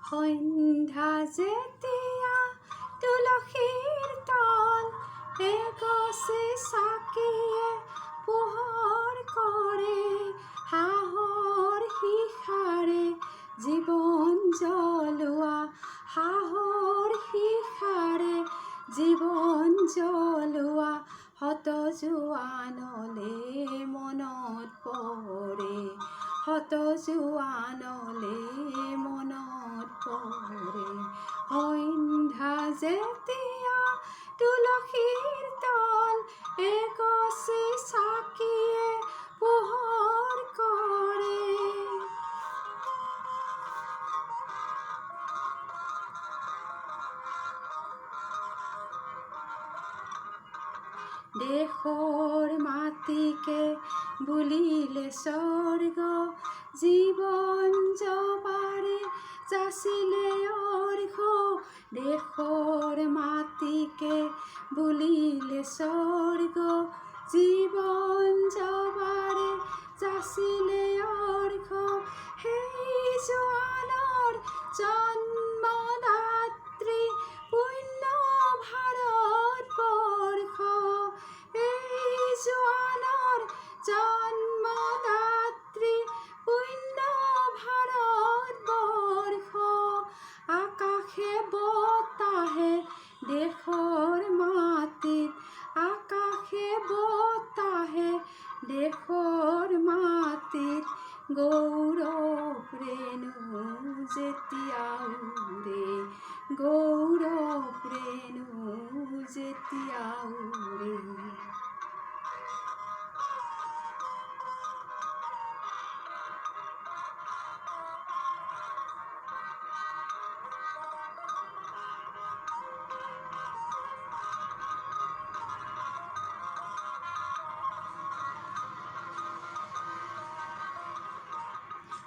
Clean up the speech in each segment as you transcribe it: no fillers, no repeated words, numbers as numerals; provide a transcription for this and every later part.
সন্ধ্যা যেতিয়া তুলসীৰ তল এগছি চাকিয়ে পোহৰ কৰে, হাঁহৰ শিখাৰে জীৱন জ্বলোৱা, হাঁহৰ শিখাৰে জীৱন জ্বলোৱা শত জোৱানলে মনত পৰে, শত জোৱানলে মনত পৰে। সন্ধ্যা যেতিয়া তুলসীৰ তল এগছি চাকিয়ে পোহৰ কৰে। দেশৰ মাটিকে বুলিলে স্বৰ্গ, জীৱন জবাৰে যাচিলে অৰ্ঘ। দেশৰ মাটিকে বুলিলে স্বৰ্গ, জীৱন জবাৰে যাচিলে অৰ্ঘ। সেই জোৱানৰ জন্মদাত্ৰী পুণ্য ভাৰতবৰ্ষ, এই জোৱানৰ জন্মদাত্ৰী পুণ্য ভাৰতবৰ্ষ। আকাশে বতাহে দেশৰ মাটিত, আকাশে বতাহে দেশৰ মাটিত গৌৰৱ ৰেণু যেতিয়া উৰে, গৌৰৱ ৰেণু যেতিয়া উৰে।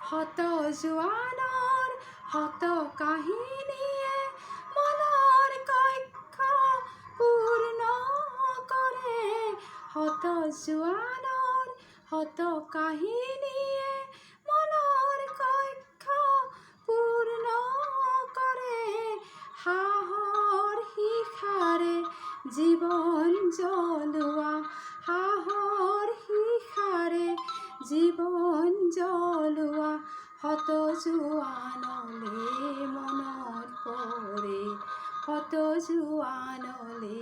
শত জোৱানৰ শত কাহিনীয়ে মনৰ কক্ষ পূৰ্ণ কৰে, শত জোৱানৰ শত কাহিনীয়ে মনৰ কক্ষ পূৰ্ণ কৰে। হাঁহৰ শিখাৰে জীৱন জ্বলোৱা, হাঁহৰ শিখাৰে জীৱন জ্বলোৱা শত জোৱানলে মনত পৰে, শত জোৱানলে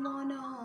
মনত